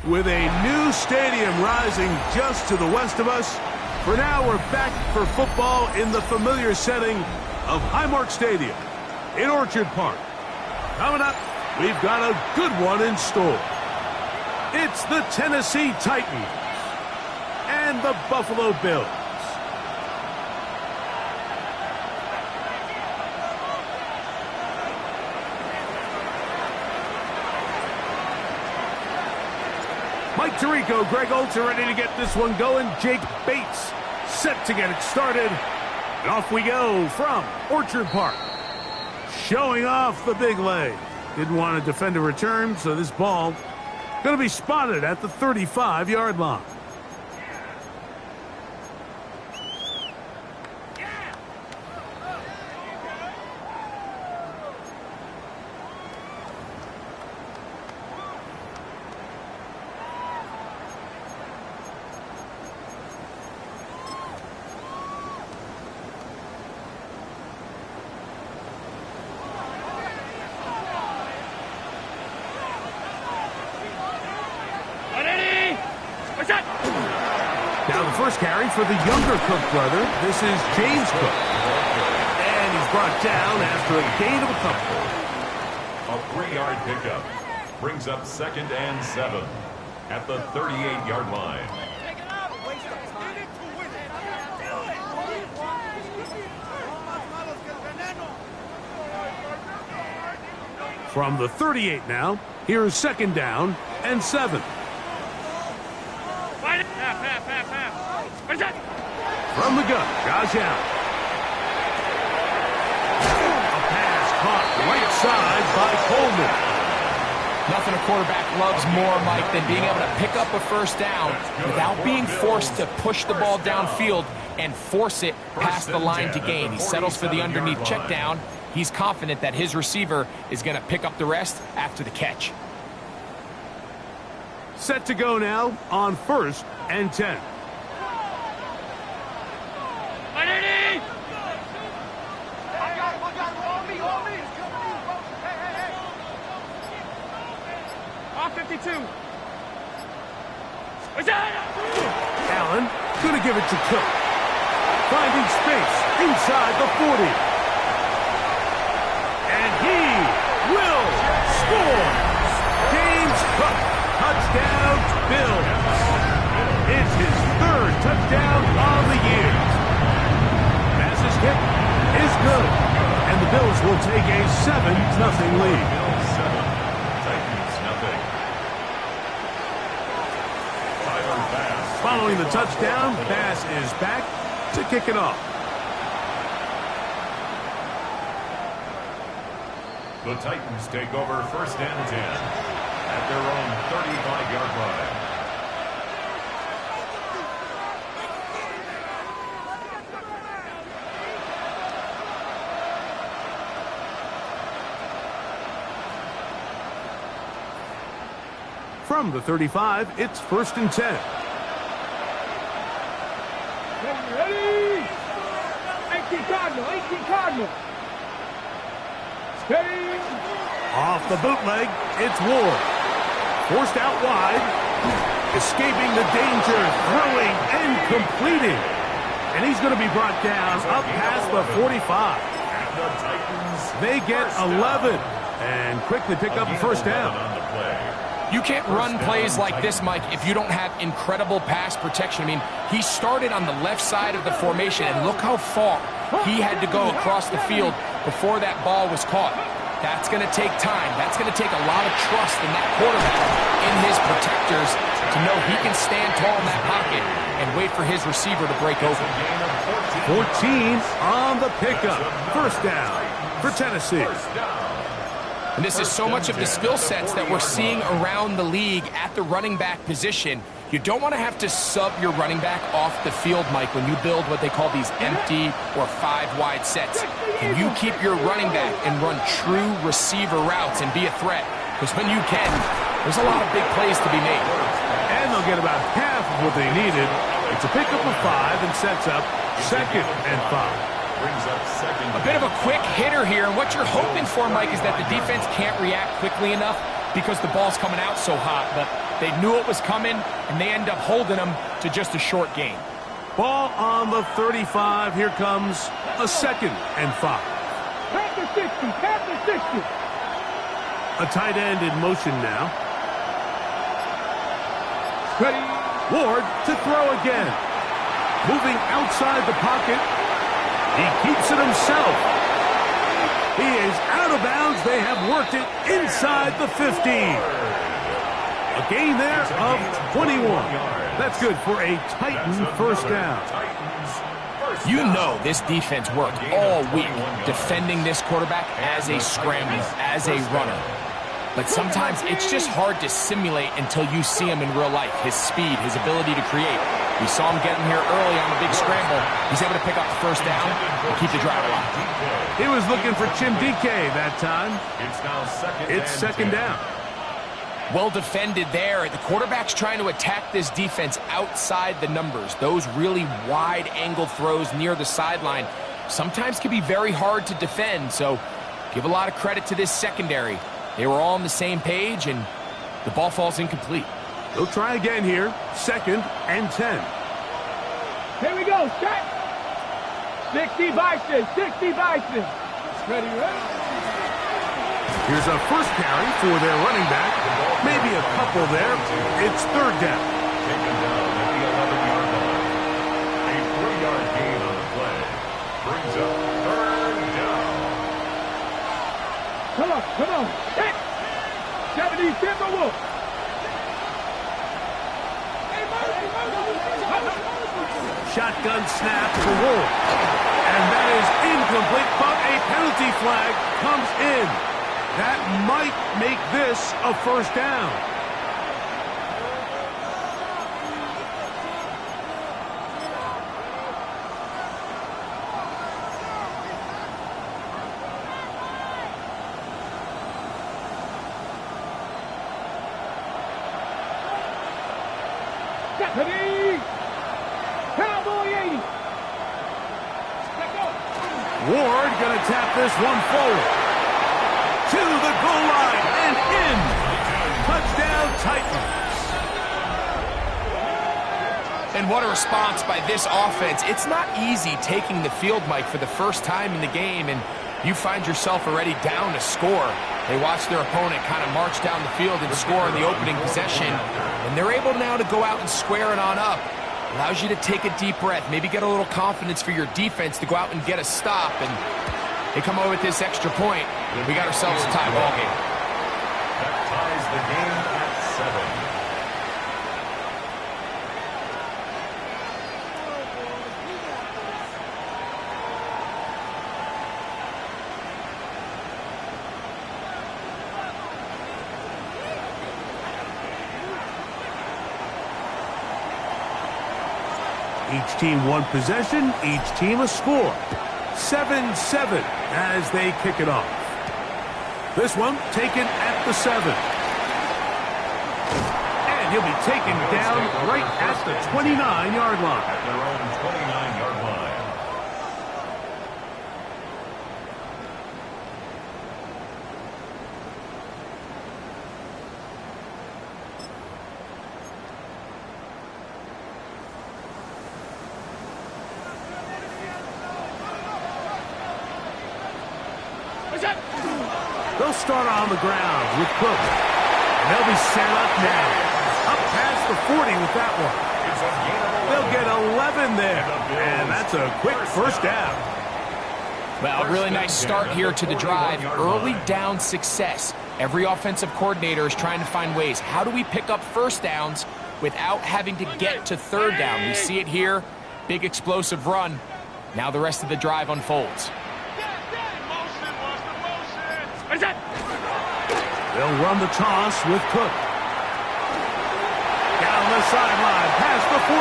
With a new stadium rising just to the west of us, for now we're back for football in the familiar setting of Highmark Stadium in Orchard Park. Coming up, we've got a good one in store. It's the Tennessee Titans and the Buffalo Bills. Mike Tirico, Greg Olsen ready to get this one going. Jake Bates set to get it started. And off we go from Orchard Park. Showing off the big leg. Didn't want to defend a return, so this ball going to be spotted at the 35-yard line. Now the first carry for the younger Cook brother. This is James Cook. And he's brought down after a gain of a couple. A 3-yard pickup brings up 2nd and 7 at the 38-yard line. From the 38 now, here's 2nd down and 7. From the gun, Josh Allen. A pass caught right side by Coleman. Nothing a quarterback loves more, Mike, than being able to pick up a first down without being forced to push the ball downfield and force it past the line to gain. He settles for the underneath check down. He's confident that his receiver is going to pick up the rest after the catch. Set to go now on 1st and 10. Allen gonna give it to Cook. Finding space inside the 40. And he will score. James Cook, touchdown Bills. It's his 3rd touchdown of the year. Passes kick is good. And the Bills will take a 7-0 lead. Following the touchdown, pass is back to kick it off. The Titans take over 1st and 10 at their own 35-yard line. From the 35, it's 1st and 10. Ready? 18 Cardinal. Steady. Off the bootleg, it's Ward. Forced out wide. Escaping the danger, throwing and completing. And he's going to be brought down up past the 45. They get 11 and quickly pick up a 1st down. You can't run plays like this, Mike, if you don't have incredible pass protection. I mean, he started on the left side of the formation, and look how far he had to go across the field before that ball was caught. That's going to take time. That's going to take a lot of trust in that quarterback, in his protectors, to know he can stand tall in that pocket and wait for his receiver to break open. 14 on the pickup. 1st down for Tennessee. And this is so much of the skill sets that we're seeing around the league at the running back position. You don't want to have to sub your running back off the field, Mike, when you build what they call these empty or 5-wide sets. Can you keep your running back and run true receiver routes and be a threat? Because when you can, there's a lot of big plays to be made. And they'll get about half of what they needed. It's a pickup of 5 and sets up 2nd and 5. A bit of a quick hitter here, and what you're hoping for, Mike, is that the defense can't react quickly enough because the ball's coming out so hot, but they knew it was coming, and they end up holding them to just a short gain. Ball on the 35. Here comes a 2nd and 5. Pat the 60, pat the 60. A tight end in motion now. Ready. Ward to throw again. Moving outside the pocket. He keeps it himself. He is out of bounds. They have worked it inside the 15. A gain there of 21. That's good for a Titan first down. You know this defense worked all week defending this quarterback as a scrambler, as a runner. But sometimes it's just hard to simulate until you see him in real life. His speed, his ability to create. We saw him getting here early on a big scramble. He's able to pick up the first down and keep the drive alive. He was looking for Chimdike that time. It's second down. Well defended there. The quarterback's trying to attack this defense outside the numbers. Those really wide angle throws near the sideline sometimes can be very hard to defend. So give a lot of credit to this secondary. They were all on the same page, and the ball falls incomplete. They'll try again here. 2nd and 10. Here we go, set. 60 Bison, 60 Bison. Ready, ready. Here's a first carry for their running back. Maybe a couple there. It's 3rd down. Taken down at the 11-yard line. A 3-yard gain on the play. Brings up 3rd down. Come on. Set. 70 Timberwolves. Shotgun snap to Wolf. And that is incomplete, but a penalty flag comes in. That might make this a first down. Deputy! Cowboy 80! Ward gonna tap this one forward. To the goal line and in. Touchdown Titans. And what a response by this offense. It's not easy taking the field, Mike, for the first time in the game, and you find yourself already down to score. They watch their opponent kind of march down the field and score in the opening possession, and they're able now to go out and square it on up. Allows you to take a deep breath, maybe get a little confidence for your defense to go out and get a stop, and they come over with this extra point. We got ourselves a tie ball game. That ties the game at 7. Each team one possession, each team a score. 7-7 as they kick it off. This one taken at the 7. And he'll be taken down right at the 29-yard line. At their own 29-yard line. They'll start on the ground with Cook. And they'll be set up now. Up past the 40 with that one. They'll get 11 there. And that's a quick first down. Well, a really nice start here to the drive. Early down success. Every offensive coordinator is trying to find ways. How do we pick up first downs without having to get to third down? We see it here. Big explosive run. Now the rest of the drive unfolds. They'll run the toss with Cook. Down the sideline, past the 45.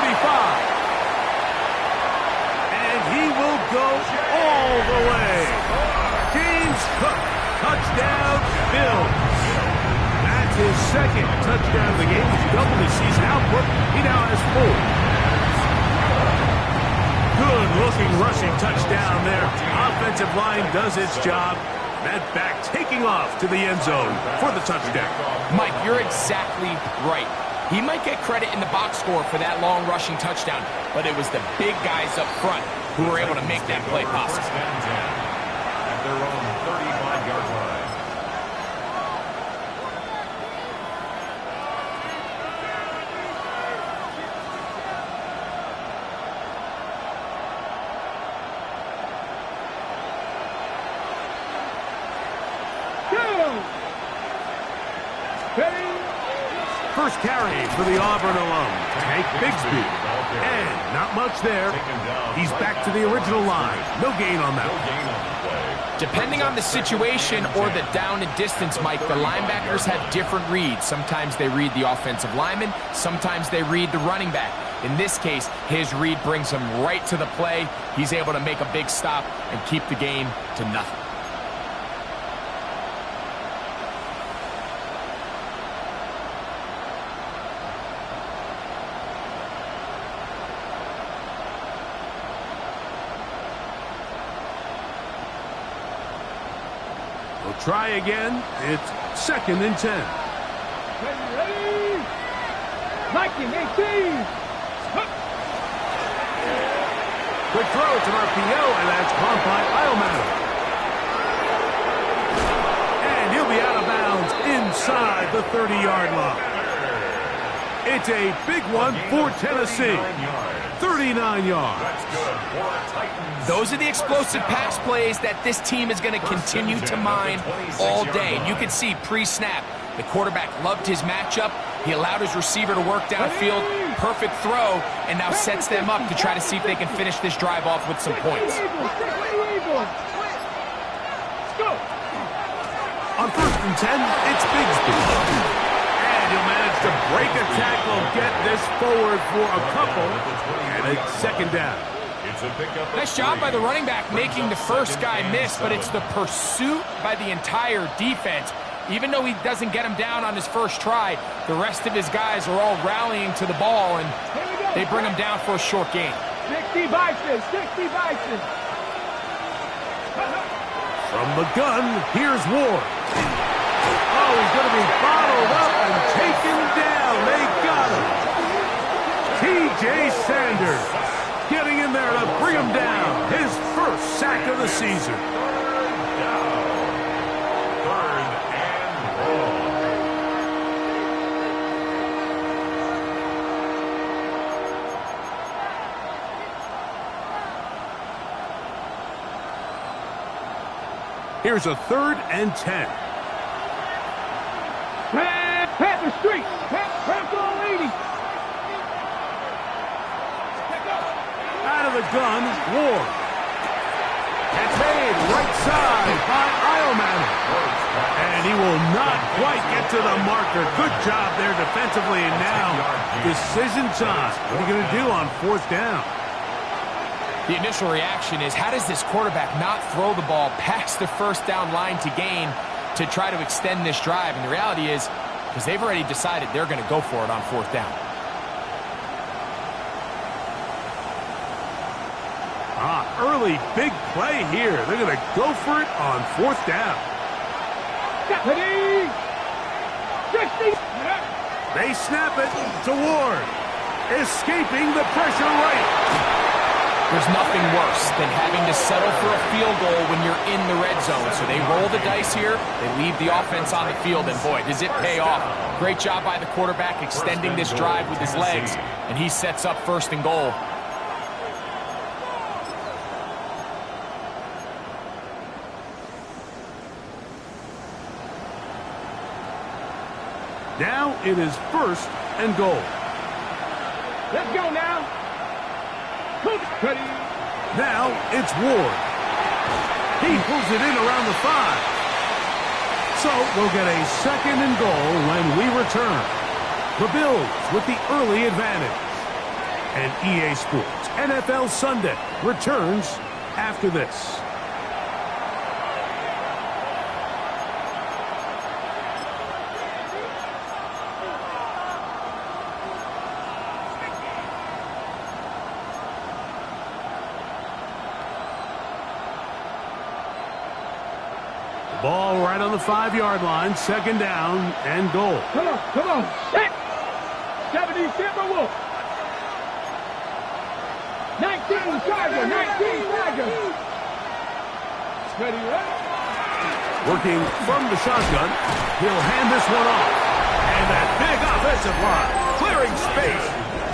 And he will go all the way. James Cook, touchdown, Bills. That's his second touchdown of the game. He's doubled his season output. He now has 4. Good-looking rushing touchdown there. Offensive line does its job. That back taking off to the end zone for the touchdown. Mike, you're exactly right. He might get credit in the box score for that long rushing touchdown, but it was the big guys up front who were able to make that play possible. At their own 35-yard line. First carry for the Auburn alum, Tank Bigsby. And not much there. He's back to the original line. No gain on that. Depending on the situation or the down and distance, Mike, the linebackers have different reads. Sometimes they read the offensive lineman. Sometimes they read the running back. In this case, his read brings him right to the play. He's able to make a big stop and keep the gain to nothing. Try again. It's 2nd and 10. Ready? Mikey, 18. Quick throw to RPO, and that's caught by Eilman. And he'll be out of bounds inside the 30-yard line. It's a big one for Tennessee. 39 yards. Those are the explosive pass plays that this team is going to continue to mine all day. And you can see pre-snap, the quarterback loved his matchup. He allowed his receiver to work downfield. Perfect throw, and now sets them up to try to see if they can finish this drive off with some points. On 1st and 10, it's Bigsby. And he'll manage to break a tackle, get this forward for a couple, and it's 2nd down. Nice job by the running back making the first guy miss, but it's the pursuit by the entire defense. Even though he doesn't get him down on his first try, the rest of his guys are all rallying to the ball, and they bring him down for a short gain. 60 Bison, 60 Bison. From the gun, here's Ward. Oh, he's going to be bottled up and taken down. They got him. T.J. Sanders getting in there to bring him down. His first sack of the season. Here's a 3rd and 10. Panther Street. Panther 80. Out of the gun, Ward. It's made right side by Eilman. And he will not quite get to the marker. Good job there defensively. And now, decision time. What are you going to do on 4th down? The initial reaction is, how does this quarterback not throw the ball past the 1st down line to gain to try to extend this drive? And the reality is, because they've already decided they're going to go for it on 4th down. Early big play here. They're going to go for it on 4th down. 60. They snap it to Ward. Escaping the pressure right. There's nothing worse than having to settle for a field goal when you're in the red zone. So they roll the dice here. They leave the offense on the field, and boy, does it pay off. Great job by the quarterback extending this drive with his legs, and he sets up 1st and goal. Now it is 1st and goal. Let's go now. Ready. Now it's Ward. He pulls it in around the 5. So we'll get a 2nd and goal when we return. The Bills with the early advantage. And EA Sports NFL Sunday returns after this. Ball right on the 5-yard line, 2nd down and goal. Come on, set. 70 Timberwolves. 19 Tiger, 19 Tiger. Ready, right? Working from the shotgun, he'll hand this one off. And that big offensive line, clearing space.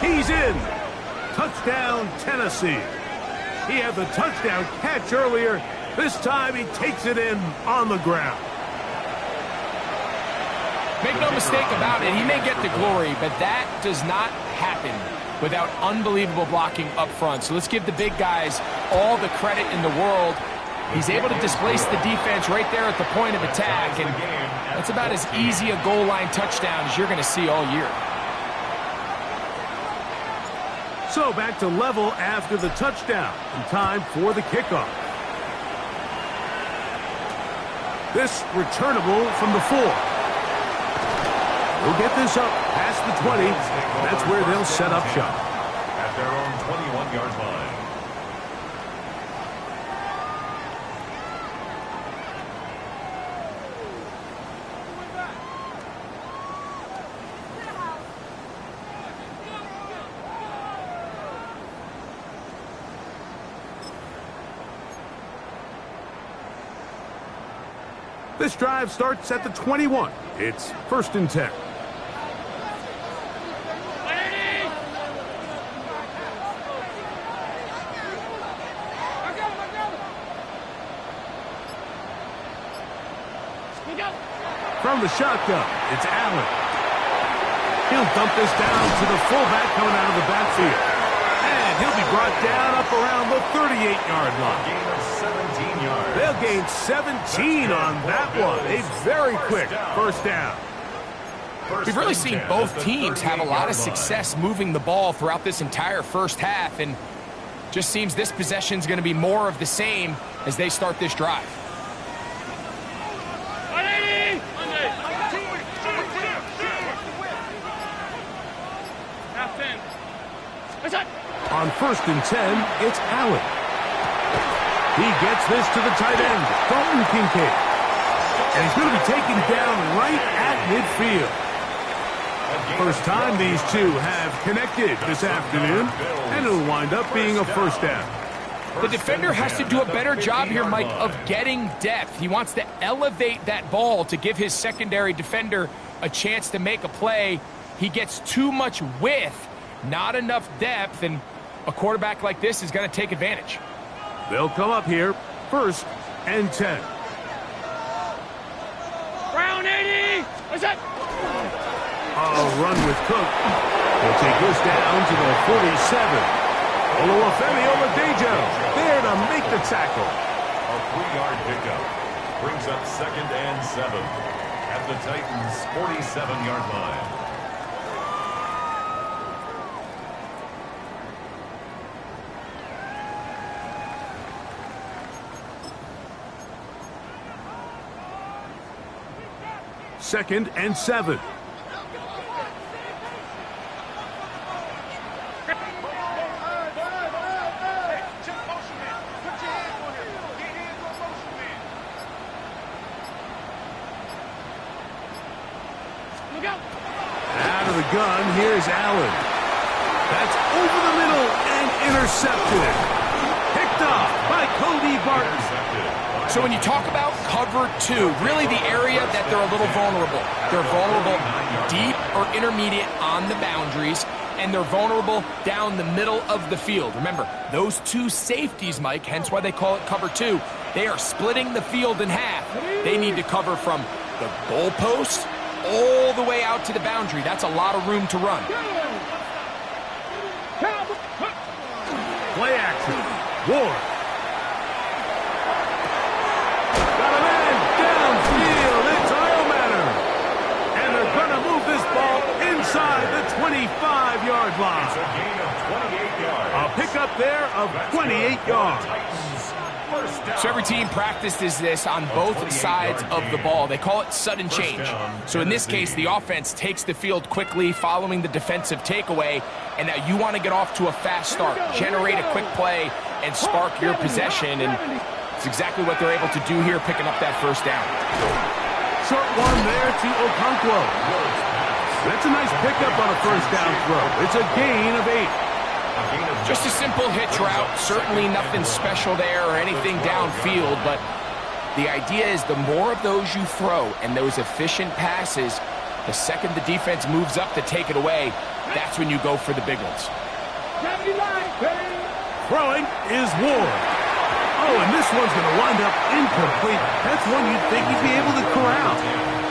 He's in. Touchdown, Tennessee. He had the touchdown catch earlier. This time he takes it in on the ground. Make no mistake about it, he may get the glory, but that does not happen without unbelievable blocking up front. So let's give the big guys all the credit in the world. He's able to displace the defense right there at the point of attack, and that's about as easy a goal line touchdown as you're going to see all year. So back to level after the touchdown, and time for the kickoff. This returnable from the 4. We'll get this up past the 20. That's where they'll set up shop. At their own 21-yard line. This drive starts at the 21. It's 1st and 10. From the shotgun, it's Allen. He'll dump this down to the fullback coming out of the backfield. And he'll be brought down up around the 38-yard line. Gain of 17 yards. They'll gain 17 on that one. A very quick first down. We've really seen both teams have a lot of success moving the ball throughout this entire first half, and just seems this possession is going to be more of the same as they start this drive. On 1st and 10, it's Allen. He gets this to the tight end, Dalton Kincaid. And he's going to be taken down right at midfield. First time these two have connected this afternoon, and it'll wind up being a first down. The defender has to do a better job here, Mike, of getting depth. He wants to elevate that ball to give his secondary defender a chance to make a play. He gets too much width, not enough depth, and a quarterback like this is going to take advantage. They'll come up here, 1st and 10. Brown 80. What's that? A run with Cook. He'll take this down to the 47. Oluwafemi Oladejo there to make the tackle. A 3-yard pickup brings up 2nd and 7 at the Titans' 47-yard line. Second and 7. Out of the gun, here's Allen. That's over the middle and intercepted. Picked off by Cody Barton. So when you talk about cover 2, really the area that they're a little vulnerable. They're vulnerable deep or intermediate on the boundaries, and they're vulnerable down the middle of the field. Remember, those two safeties, Mike, hence why they call it cover 2, they are splitting the field in half. They need to cover from the goalpost all the way out to the boundary. That's a lot of room to run. Play action. Ward. Got a man downfield. It's Iomanner. And they're going to move this ball inside the 25-yard line. It's a gain of 28 yards. A pickup there of 28 yards. So every team practices this on both sides of the ball. They call it sudden change. So in this case, the offense takes the field quickly following the defensive takeaway, and now you want to get off to a fast start, generate a quick play, and spark your possession. And It's exactly what they're able to do here, picking up that first down. Short one there to Okonkwo. That's a nice pickup on a first down throw. It's a gain of 8. Just a simple hitch route. Certainly nothing special there or anything downfield, but the idea is the more of those you throw and those efficient passes, the second the defense moves up to take it away, that's when you go for the big ones. Throwing is Ward. Oh, and this one's going to wind up incomplete. That's one you'd think he'd be able to corral.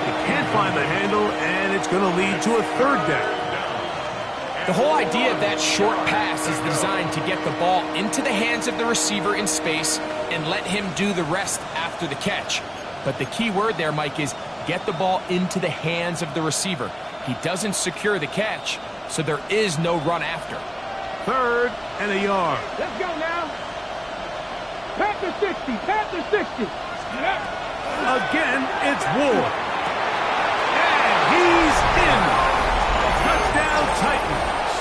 He can't find the handle, and it's going to lead to a third down. The whole idea of that short pass is designed to get the ball into the hands of the receiver in space and let him do the rest after the catch. But the key word there, Mike, is get the ball into the hands of the receiver. He doesn't secure the catch, so there is no run after. 3rd and a yard. Let's go now. Panther 60, Panther 60. Again, it's Ward. And he's in. Touchdown Titans.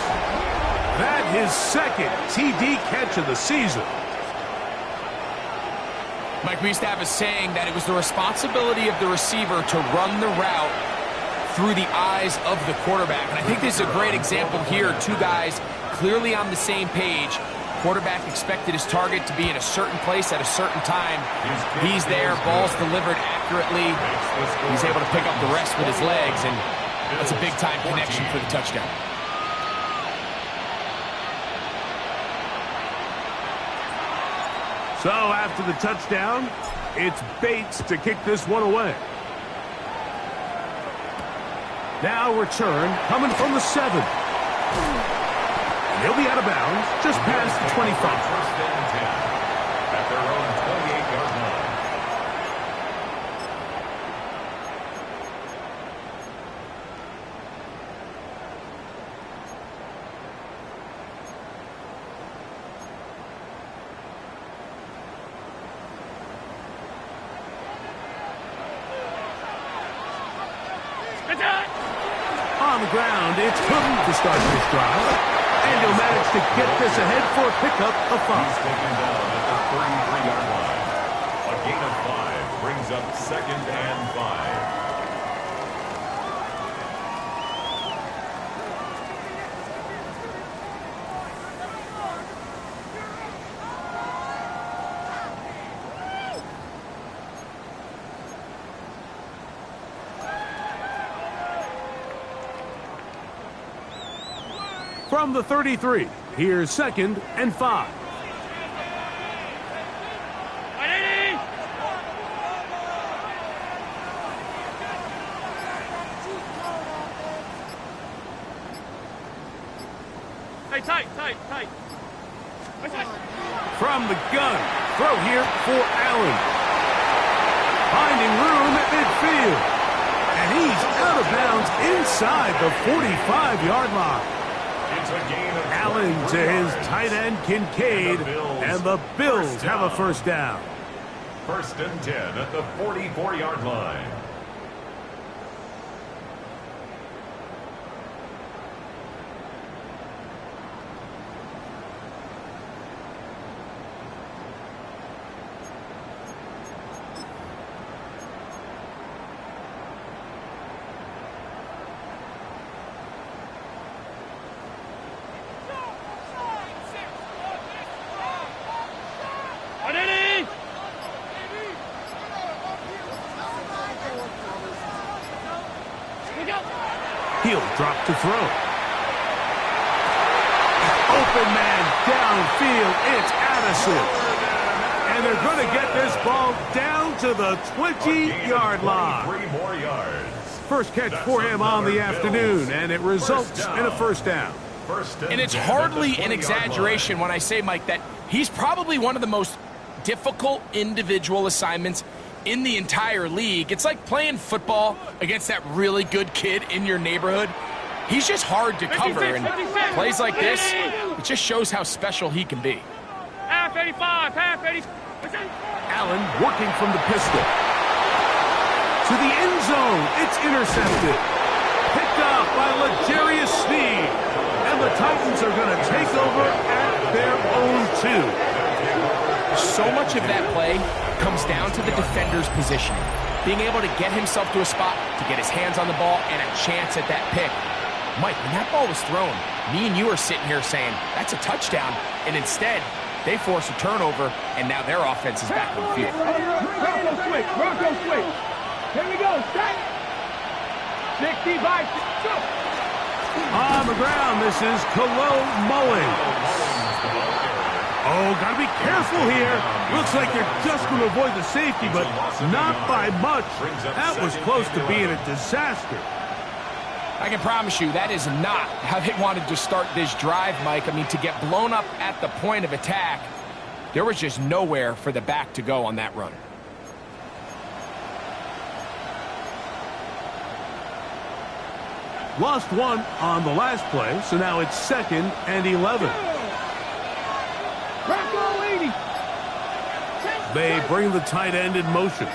That his second TD catch of the season. Mike, we used to have a saying that it was the responsibility of the receiver to run the route through the eyes of the quarterback. And I think this is a great example here. Two guys clearly on the same page. Quarterback expected his target to be in a certain place at a certain time. He's there, ball's delivered accurately. He's able to pick up the rest with his legs, and that's a big-time connection for the touchdown. So after the touchdown, it's Bates to kick this one away. Now return coming from the 7. He'll be out of bounds just past the 25. First and 10 at their own 28-yard line. On the ground, it's Putin to start this drive. And he'll manage to get this ahead for a pickup of 5. He's taken down at the 33-yard line. A gain of 5 brings up 2nd and 5. From the 33, here's 2nd and 5. Hey, tight. From the gun, throw here for Allen. Finding room at midfield. And he's out of bounds inside the 45-yard line. Allen to his tight end, Kincaid, and the Bills have a first down. 1st and 10 at the 44-yard line. He'll drop to throw. Open man downfield. It's Addison. And they're going to get this ball down to the 20-yard line. 3 more yards. First catch for him on the afternoon, and it results in a first down. And it's hardly an exaggeration when I say, Mike, that he's probably one of the most difficult individual assignments in the entire league. It's like playing football against that really good kid in your neighborhood. He's just hard to cover, and plays like this, it just shows how special he can be. Half 85, half 80. Allen working from the pistol. To the end zone, it's intercepted. Picked up by L'Jarius Sneed. And the Titans are going to take over at their own 2. so much of that play comes down to the defender's position. Being able to get himself to a spot, to get his hands on the ball, and a chance at that pick. Mike, when that ball was thrown, me and you are sitting here saying, that's a touchdown, and instead, they force a turnover, and now their offense is back on the field. Bronco switch, Bronco switch. Here we go, set. 60 by 6, go. On the ground, this is Khalil Mullins. Oh, got to be careful here. Looks like they're just going to avoid the safety, but not by much. That was close to being a disaster. I can promise you that is not how they wanted to start this drive, Mike. I mean, to get blown up at the point of attack, there was just nowhere for the back to go on that run. Lost one on the last play, so now it's 2nd and 11. Bronco 80. They bring the tight end in motion.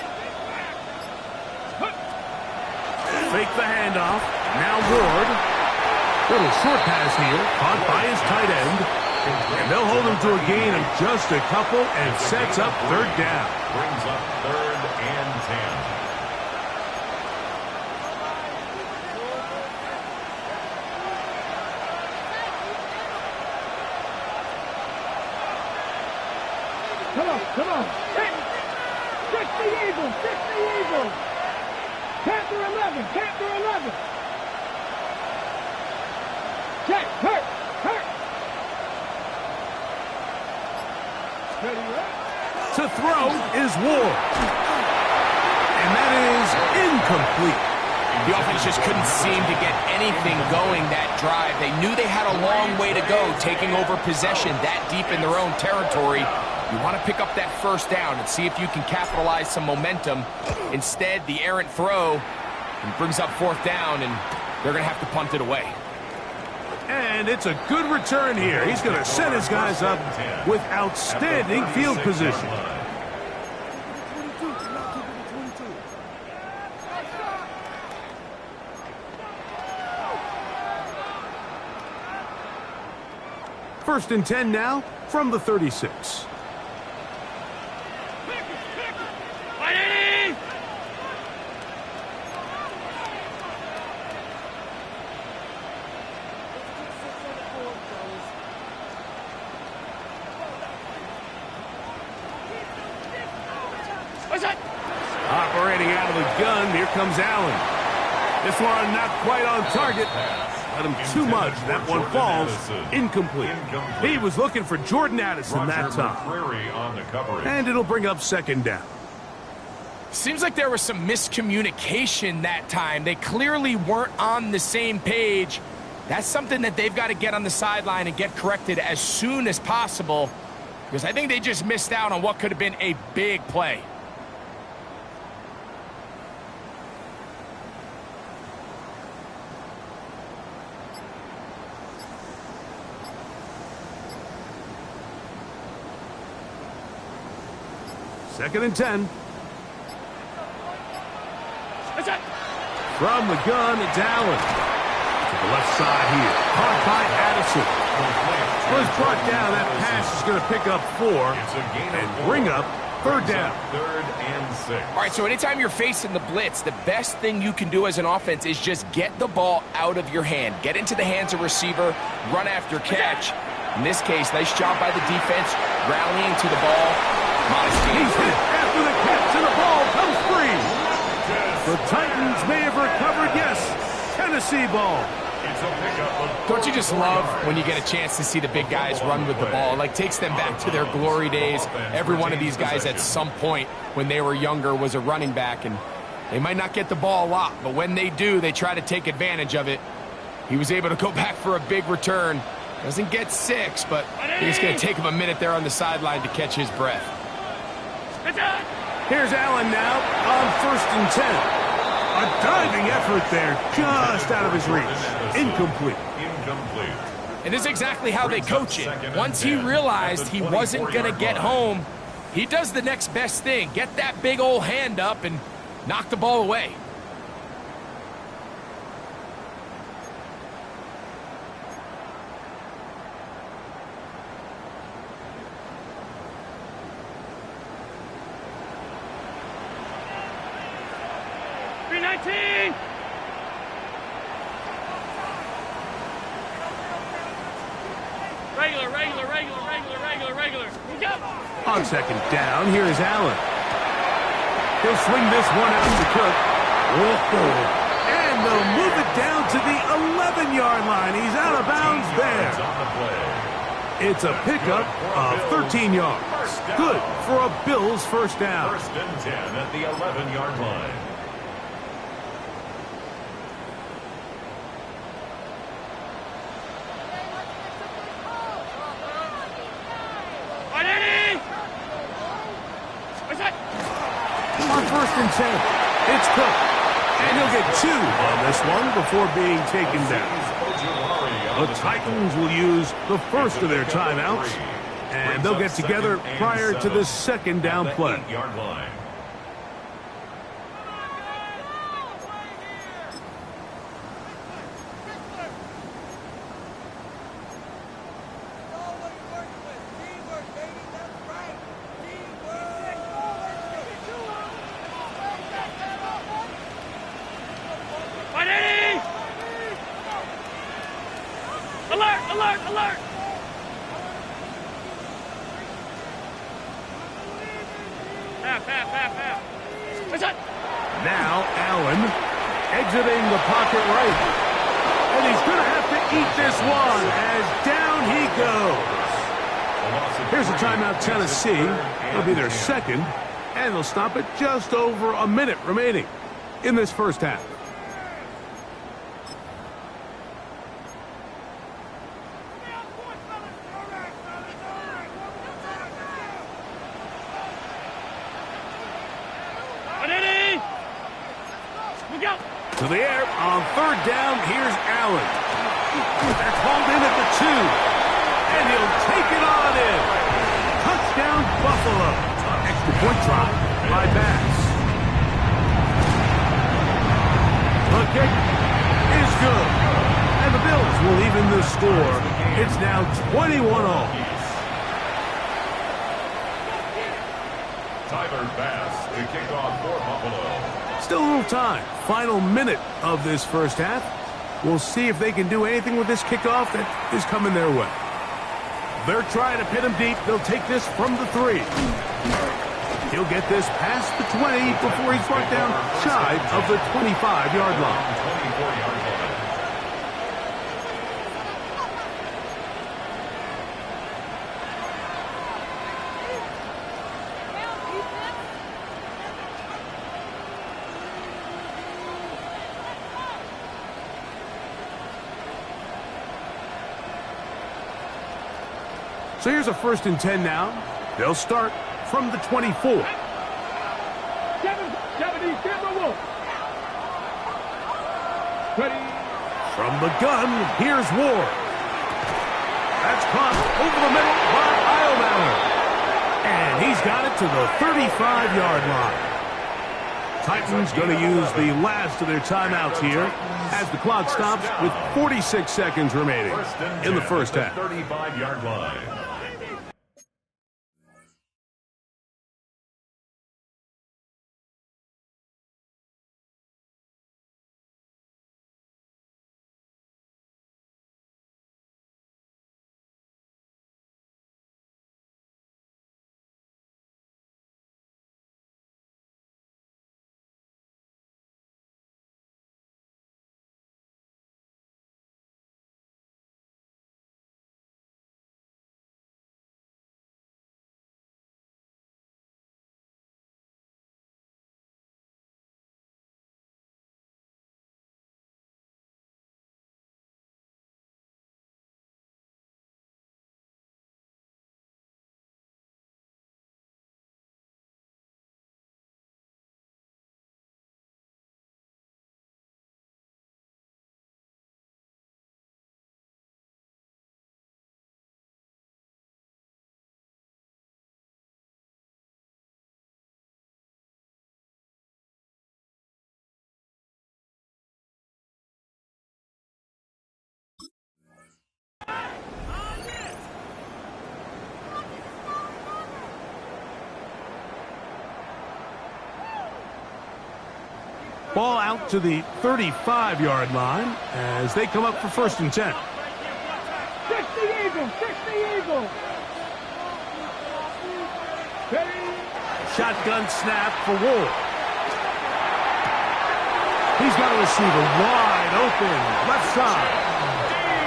Fake the handoff. Now Ward. Little short pass here, caught by his tight end. And they'll hold him to a gain of just a couple and sets up 3rd down. Brings up 3rd and 10. Come on. 6 the Eagles, 6 the Eagles. Panther 11, Panther 11. Check, hurt. Steady, right? To throw is Ward. And that is incomplete. The offense just couldn't seem to get anything going that drive. They knew they had a long way to go, taking over possession that deep in their own territory. You want to pick up that 1st down and see if you can capitalize some momentum. Instead, the errant throw brings up 4th down, and they're going to have to punt it away. And it's a good return here. He's going to set his guys up with outstanding field position. First and 10 now from the 36. Operating out of the gun, here comes Allen. This one not quite on target. Let him too much. That one falls incomplete. He was looking for Jordan Addison that time. And it'll bring up 2nd down. Seems like there was some miscommunication that time. They clearly weren't on the same page. That's something that they've got to get on the sideline and get corrected as soon as possible, because I think they just missed out on what could have been a big play. Second and 10. From the gun, it's Allen. To the left side here. Caught by Addison. Was brought down. That pass is going to pick up 4 and bring up 3rd down. 3rd and 6. All right, so anytime you're facing the blitz, the best thing you can do as an offense is just get the ball out of your hand. Get into the hands of receiver, run after catch. In this case, nice job by the defense, rallying to the ball. He's hit after the catch, and the ball comes free. The Titans may have recovered, yes. Tennessee ball. Don't you just love when you get a chance to see the big guys run with the ball? Like, takes them back to their glory days. Every one of these guys at some point when they were younger was a running back, and they might not get the ball a lot, but when they do, they try to take advantage of it. He was able to go back for a big return. Doesn't get 6, but I think it's going to take him a minute there on the sideline to catch his breath. Here's Allen now on 1st and 10. A diving effort there, just out of his reach. Incomplete. And this is exactly how they coach it. Once he realized he wasn't going to get home, he does the next best thing. Get that big old hand up and knock the ball away. 19. Regular. On second down, here is Allen. He'll swing this one out to Cook. Whoa. And they'll move it down to the 11-yard line. He's out of bounds there. It's a pickup of 13 yards. Good for a Bills first down. First and 10 at the 11-yard line. On first and 10, it's Cook. And he'll get 2 on this one before being taken down. The Titans will use the first of their timeouts, and they'll get together prior to the second down play. Alert! Half. Now Allen exiting the pocket right. And he's going to have to eat this one as down he goes. Here's a timeout, Tennessee. It'll be their second, and they'll stop it just over a minute remaining in this first half. To the air on third down. Here's Allen. They're called in at the 2, and he'll take it on in. Touchdown, Buffalo. Extra point try by Bass. The kick is good, and the Bills will even the score. It's now 21-all. Tyler Bass to kick off for Buffalo. Still a little time. Final minute of this first half. We'll see if they can do anything with this kickoff that is coming their way. They're trying to pin him deep. They'll take this from the 3. He'll get this past the 20 before he's brought down shy of the 25-yard line. 24-yard line. So here's a first and 10 now. They'll start from the 24. 70, Wolf. Ready. From the gun, here's Ward. That's caught over the middle by Iomaller. And he's got it to the 35-yard line. Titans going to use the last of their timeouts here as the clock stops with 46 seconds remaining in the first half. 35-yard line. Ball out to the 35-yard line as they come up for 1st and 10. 60 Eagles, 60 Eagles. Shotgun snap for Ward. He's got a receiver wide open, left side.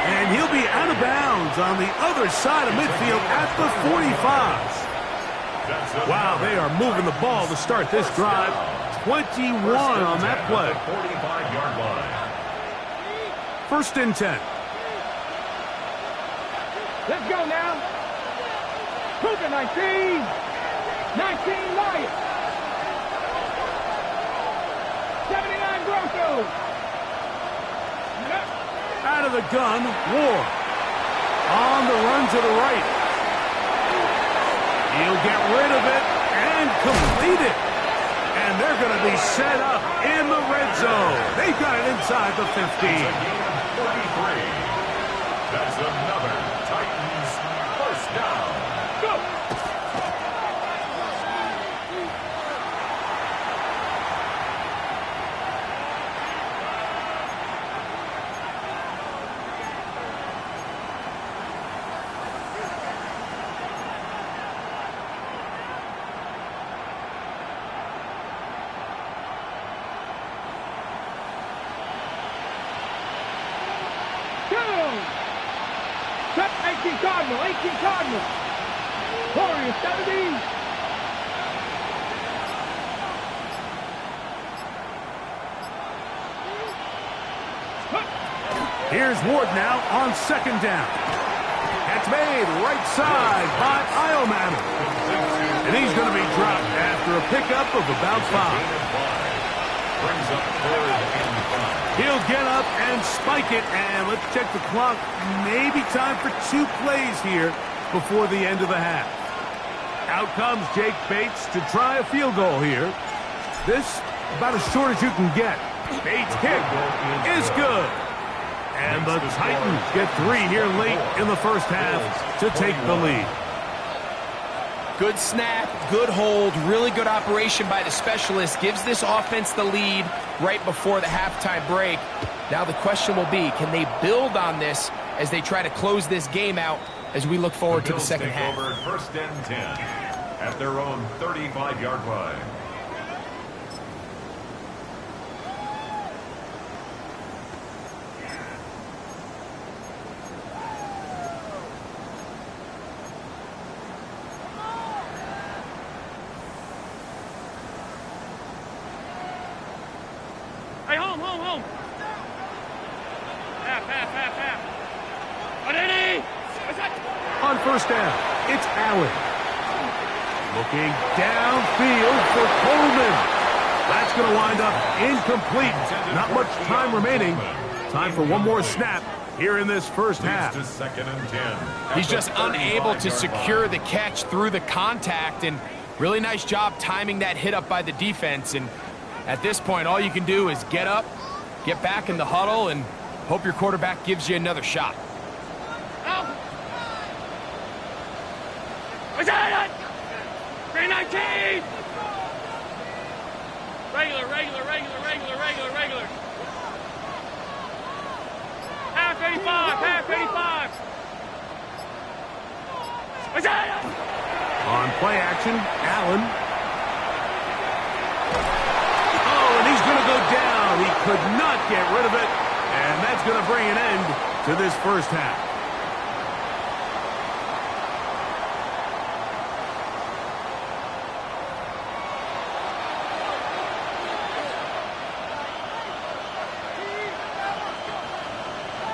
And he'll be out of bounds on the other side of midfield at the 45. Wow, they are moving the ball to start this drive. 21 on that play. 45-yard line. 1st and 10. Let's go now. Cougar 19. 19 Lions. 79 Broncos. Out of the gun, Ward. On the run to the right. He'll get rid of it and complete it. And they're going to be set up in the red zone. They've got it inside the 15. It's a gain of 43. That's another Titans 1st down. Go. Cut 18 Cardinal, 18 Cardinal. Warriors 70. Here's Ward now on 2nd down. That's made right side by Ioman. And he's going to be dropped after a pickup of about 5. Brings up 3rd and 5. He'll get up and spike it, and let's check the clock. Maybe time for 2 plays here before the end of the half. Out comes Jake Bates to try a field goal here. This about as short as you can get. Bates' kick is good. And the Titans get 3 here late in the 1st half to take the lead. Good snap, good hold, really good operation by the specialist. Gives this offense the lead right before the halftime break. Now the question will be, can they build on this as they try to close this game out as we look forward to the second half? Over 1st and 10 at their own 35-yard line. Hey, home. Half. On 1st down, it's Allen. Looking downfield for Coleman. That's going to wind up incomplete. Not much time remaining. Time for one more snap here in this 1st half. To 2nd and 10. He's just unable to secure the catch through the contact, and really nice job timing that hit up by the defense. And at this point, all you can do is get up, get back in the huddle, and hope your quarterback gives you another shot. What's that? 319. Regular. Half 85. What's that? On play action, Allen. Oh, and he's going to go down. He could not get rid of it, and that's going to bring an end to this 1st half.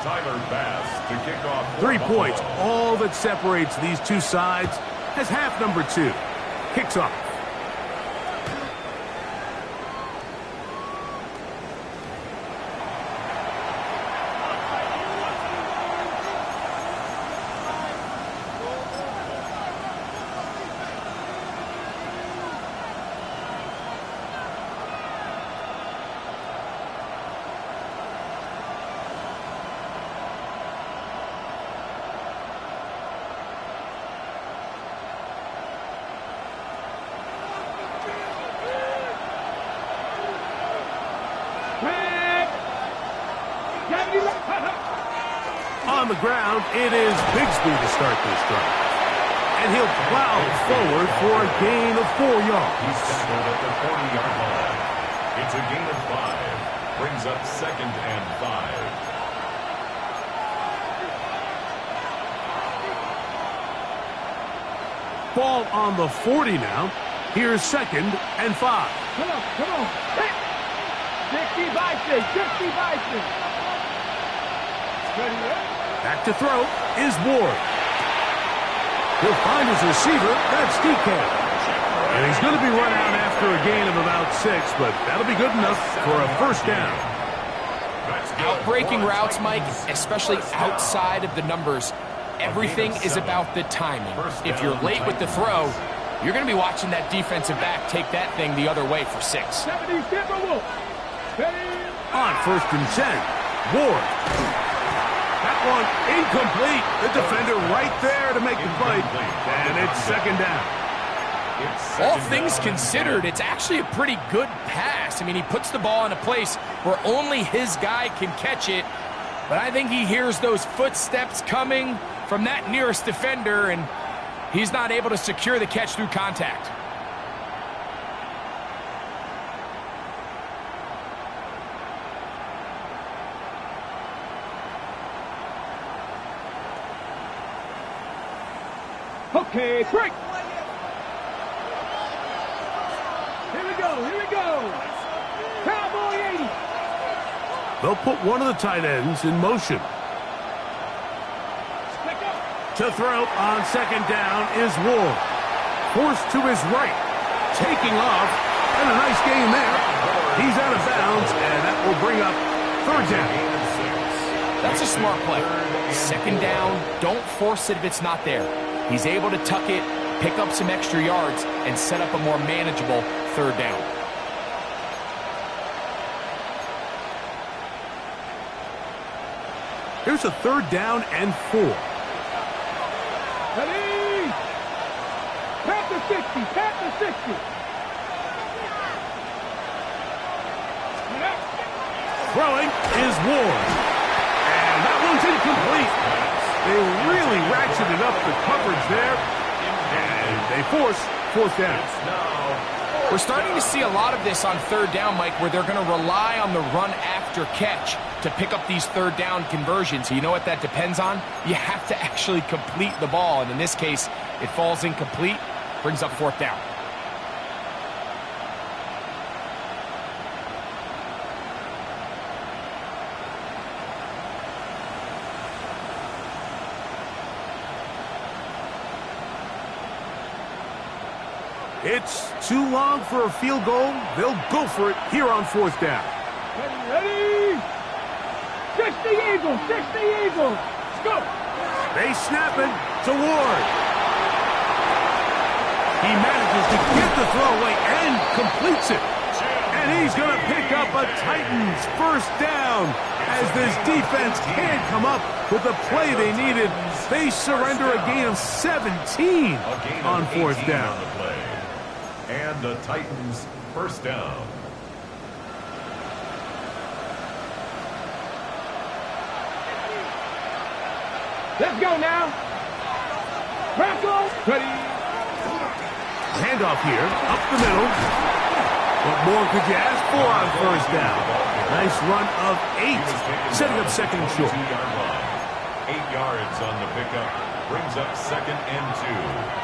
Tyler Bass to kick off. 3 points, all that separates these two sides as half number 2 kicks off. on the ground, it is Bigsby to start this drive. And he'll plow forward for a gain of 4 yards. He's tackled at the 40-yard line. It's a gain of 5. Brings up 2nd and 5. Ball on the 40 now. Here's 2nd and 5. Come on, come on. 60 Bison, 60 Bison. Back to throw is Ward. He'll find his receiver. That's DK. And he's going to be run out after a gain of about 6, but that'll be good enough for a first down. Outbreaking routes, Mike, especially outside of the numbers, everything is about the timing. If you're late with the throw, you're going to be watching that defensive back take that thing the other way for 6. On 1st and 10, Ward. That one incomplete. The defender right there to make the play. And it's 2nd down. All things considered, it's actually a pretty good pass. I mean, he puts the ball in a place where only his guy can catch it. But I think he hears those footsteps coming from that nearest defender, and he's not able to secure the catch through contact. Okay, break. Here we go, here we go. Cowboy 80. They'll put one of the tight ends in motion. To throw on 2nd down is Ward. Forced to his right. Taking off. And a nice gain there. He's out of bounds, and that will bring up 3rd down. That's a smart play. 2nd down, don't force it if it's not there. He's able to tuck it, pick up some extra yards, and set up a more manageable 3rd down. Here's a 3rd down and 4. Ready? Tap the 60, tap the 60. Throwing is Ward. And that one's incomplete. They really ratcheted up the coverage there. And they force 4th down. We're starting to see a lot of this on 3rd down, Mike, where they're going to rely on the run after catch to pick up these 3rd down conversions. You know what that depends on? You have to actually complete the ball. And in this case, it falls incomplete, brings up 4th down. It's too long for a field goal. They'll go for it here on 4th down. Ready? 60 Eagles, 60 Eagles. Let's go. They snap it to Ward. He manages to get the throw away and completes it. And he's going to pick up a Titans first down as this defense can't come up with the play they needed. They surrender a gain of 17 on 4th down. And the Titans first down. Let's go now. Bronco, ready. Handoff here, up the middle. What more could you ask for on 1st down? Nice run of 8, setting up 2nd and short. 8 yards on the pickup, brings up 2nd and 2.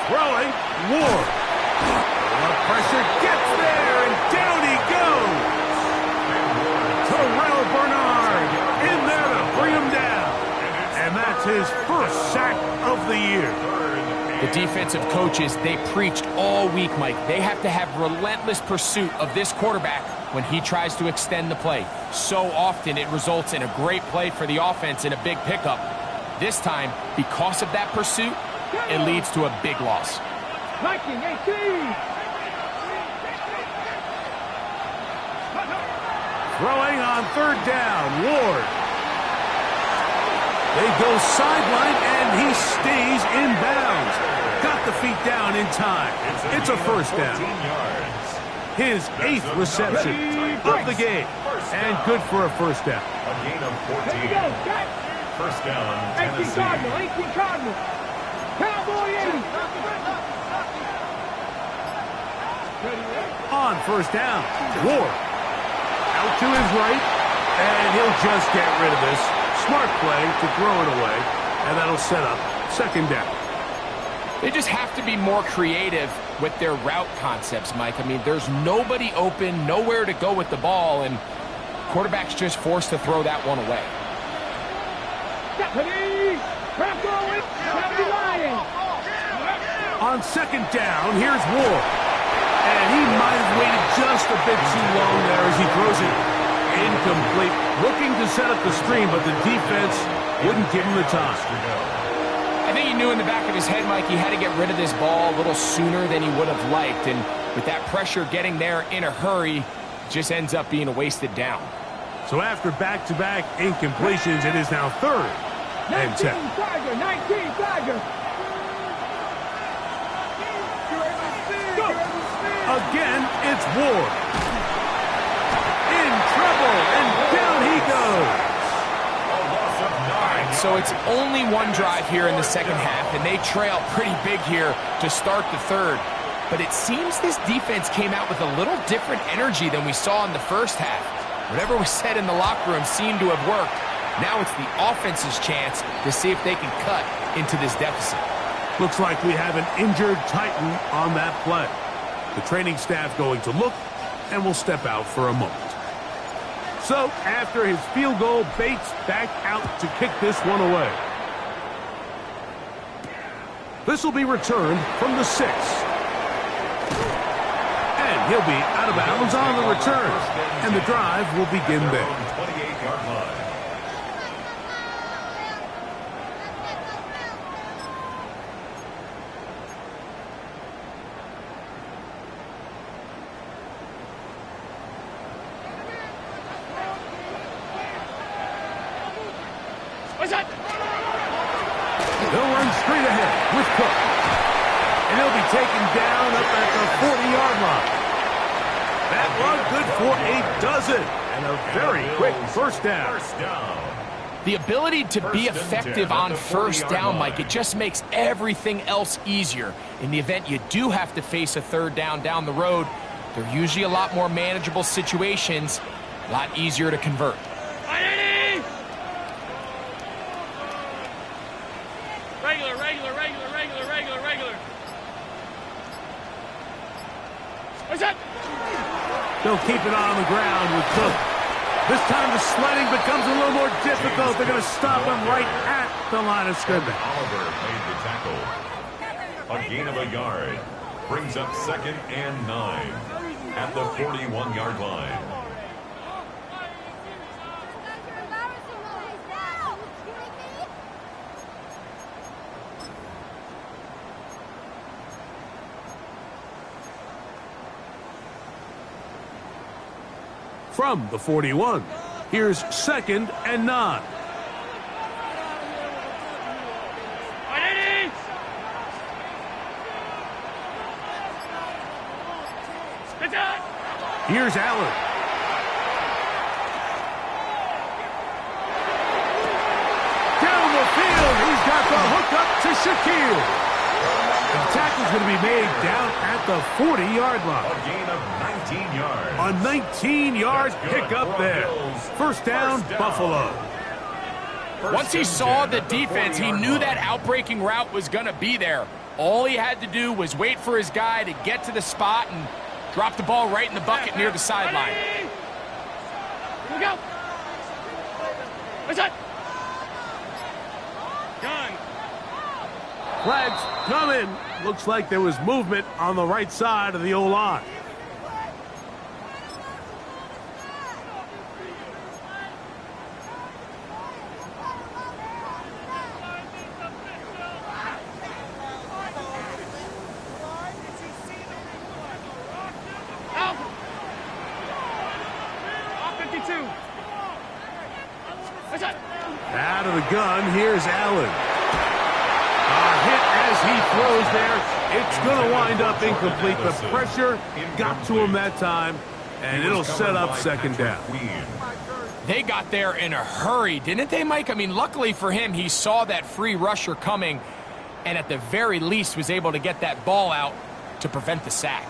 Throwing, Ward. The pressure gets there, and down he goes. Terrell Bernard in there to bring him down. And that's his first sack of the year. The defensive coaches, they preached all week, Mike. They have to have relentless pursuit of this quarterback when he tries to extend the play. So often it results in a great play for the offense and a big pickup. This time, because of that pursuit, it leads to a big loss. Viking 18. Throwing on third down, Ward. They go sideline, and he stays in bounds. Got the feet down in time. It's a first down. His 8th reception of the game, and good for a first down. A gain of 14. There you go, Scott. First down, 18 Tennessee. Cardinal, 18 Cardinal. Cowboy 80. On first down, Ward. Out to his right, and he'll just get rid of this. Smart play to throw it away, and that'll set up second down. They just have to be more creative with their route concepts, Mike. I mean, there's nobody open, nowhere to go with the ball, and quarterback's just forced to throw that one away. On second down, here's Ward. And he might have waited just a bit too long there as he throws it incomplete. Looking to set up the screen, but the defense wouldn't give him the time. I think he knew in the back of his head, Mike, he had to get rid of this ball a little sooner than he would have liked. And with that pressure getting there in a hurry, it just ends up being a wasted down. So after back-to-back incompletions, it is now third and 10. 19 Tiger. Again, it's Ward. In trouble, and down he goes. So it's only one drive here in the second half, and they trail pretty big here to start the third. But it seems this defense came out with a little different energy than we saw in the first half. Whatever was said in the locker room seemed to have worked. Now it's the offense's chance to see if they can cut into this deficit. Looks like we have an injured Titan on that play. The training staff going to look, and will step out for a moment. So, after his field goal, Bates back out to kick this one away. This will be returned from the 6. And he'll be out of bounds on the return. And the drive will begin there. 28-yard line. They'll run straight ahead with Cook. And he'll be taken down up at the 40-yard line. That one good for a dozen. And a very quick first down. The ability to be effective on first down, Mike, it just makes everything else easier. In the event you do have to face a third down the road, they're usually a lot more manageable situations, a lot easier to convert. They'll keep it on the ground with Cook. This time the sledding becomes a little more difficult. They're going to stop him right at the line of scrimmage. Oliver made the tackle. A gain of a yard. Brings up second and 9 at the 41-yard line. From the 41, here's second and 9. Here's Allen. Down the field, he's got the hook up to Shaquille. The tackle's going to be made down at the 40-yard line. A gain of 19 yards. A 19-yard pickup there. First down, Buffalo. Once he saw the defense, he knew that outbreaking route was going to be there. All he had to do was wait for his guy to get to the spot and drop the ball right in the bucket near the sideline. Here we go. What's that? Done. Flags coming. Looks like there was movement on the right side of the O-line. Out of the gun, here's Allen. Hit as he throws there. It's going to wind up incomplete. The pressure got to him that time, and it'll set up second down. They got there in a hurry, didn't they, Mike? I mean, luckily for him, he saw that free rusher coming, and at the very least was able to get that ball out to prevent the sack.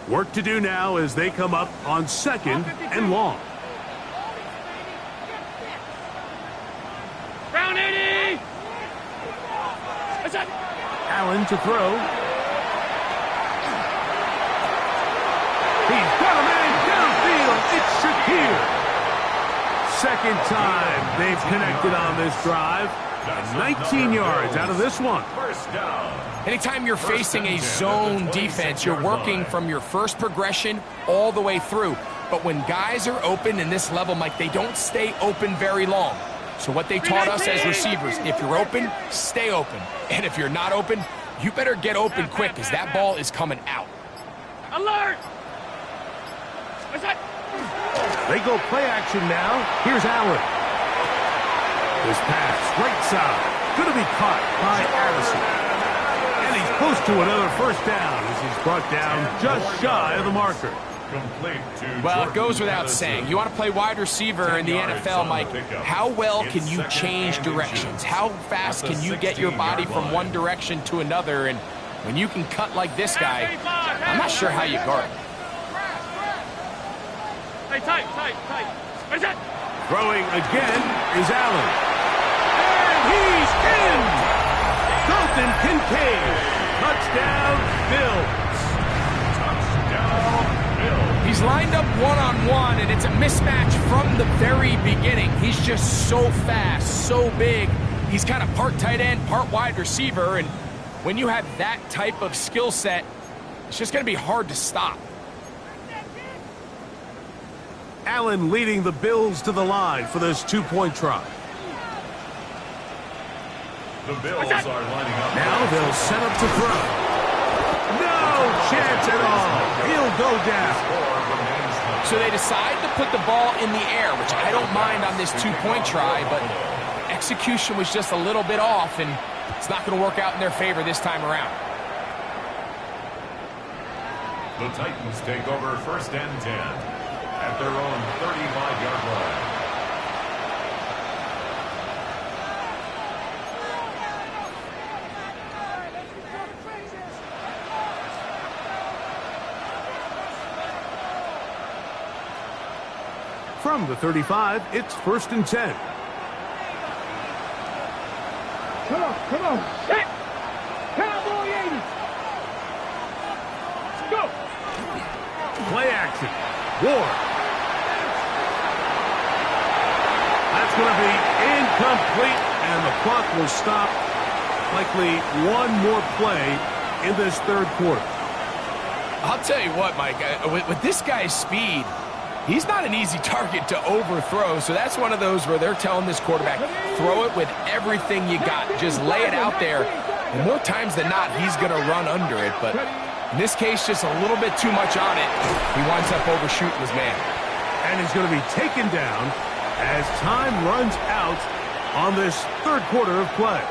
Work to do now as they come up on second and long. Round 80! Allen to throw. He's got a man downfield. It's Shakir. Second time they've connected on this drive. 19 yards out of this one. First down. Anytime you're facing a zone defense, you're working from your first progression all the way through. But when guys are open in this level, Mike, they don't stay open very long. So what they taught us as receivers, if you're open, stay open. And if you're not open, you better get open quick because that ball is coming out. Alert! They go play action now. Here's Allen. This pass, right side, going to be caught by Addison. And he's close to another first down as he's brought down just shy of the marker. Well, it goes without saying. You want to play wide receiver in the NFL, Mike, how well can you change directions? How fast can you get your body from one direction to another? And when you can cut like this guy, I'm not sure how you guard him. Hey, tight. Where's that? Throwing again is Allen. And he's in! Dalton Kincaid. Touchdown, Bills. He's lined up one-on-one, and it's a mismatch from the very beginning. He's just so fast, so big. He's kind of part tight end, part wide receiver, and when you have that type of skill set, it's just going to be hard to stop. Allen leading the Bills to the line for this two-point try. The Bills are lining up. Now they'll set up to throw. No chance at all. He'll go down. So they decide to put the ball in the air, which I don't mind on this two-point try, but execution was just a little bit off, and it's not going to work out in their favor this time around. The Titans take over first and 10 at their own 35-yard line. From the 35, it's first and 10. Come on. Set. Cowboy 80. Go. Play action. Ward. That's going to be incomplete, and the clock will stop. Likely one more play in this third quarter. I'll tell you what, Mike, with this guy's speed, he's not an easy target to overthrow, so that's one of those where they're telling this quarterback, throw it with everything you got. Just lay it out there, and more times than not, he's going to run under it. But in this case, just a little bit too much on it. He winds up overshooting his man. And he's going to be taken down as time runs out on this third quarter of play.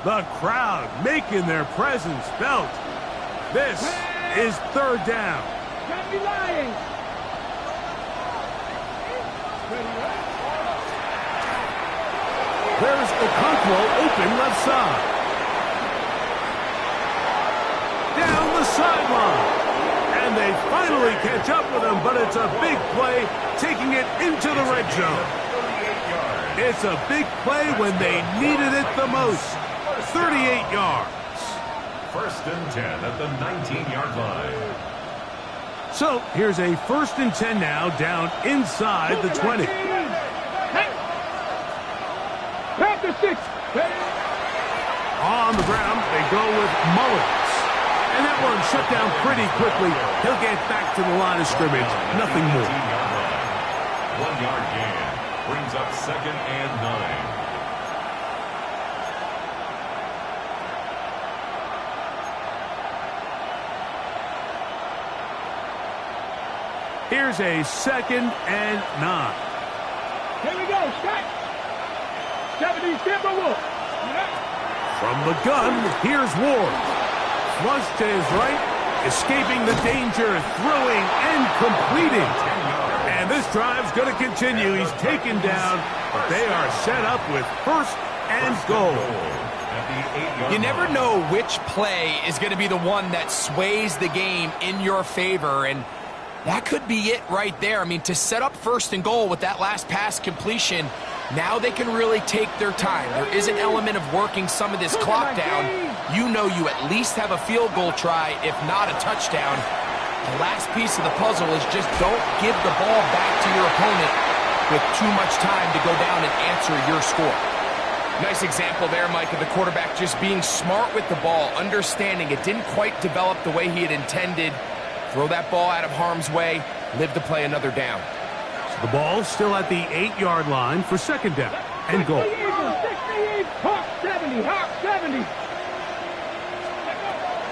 The crowd making their presence felt. This is third down. Can't be lying. There's Okonkwo open left side. Down the sideline. And they finally catch up with him, but it's a big play, taking it into the red zone. 38 yards. It's a big play when they needed it the most. 38 yards. First and 10 at the 19-yard line. So here's a 1st and 10 now, down inside the 20. Panther 6. On the ground, they go with Mullins. And that one shut down pretty quickly. He'll get back to the line of scrimmage. Nothing more. 1-yard gain. Brings up 2nd and 9. Here's a 2nd and 9. Here we go. Shot. 70 Timberwolves. From the gun, here's Ward. Flush to his right, escaping the danger, throwing and completing. And this drive's going to continue. He's taken down, but they are set up with 1st and goal. You never know which play is going to be the one that sways the game in your favor, and that could be it right there. I mean, to set up 1st and goal with that last pass completion, now they can really take their time. There is an element of working some of this clock down. You know you at least have a field goal try, if not a touchdown. The last piece of the puzzle is just don't give the ball back to your opponent with too much time to go down and answer your score. Nice example there, Mike, of the quarterback just being smart with the ball, understanding it didn't quite develop the way he had intended. Throw that ball out of harm's way, live to play another down. So the ball's still at the 8-yard line for 2nd down and goal. 68, Hawk 70, Hawk 70.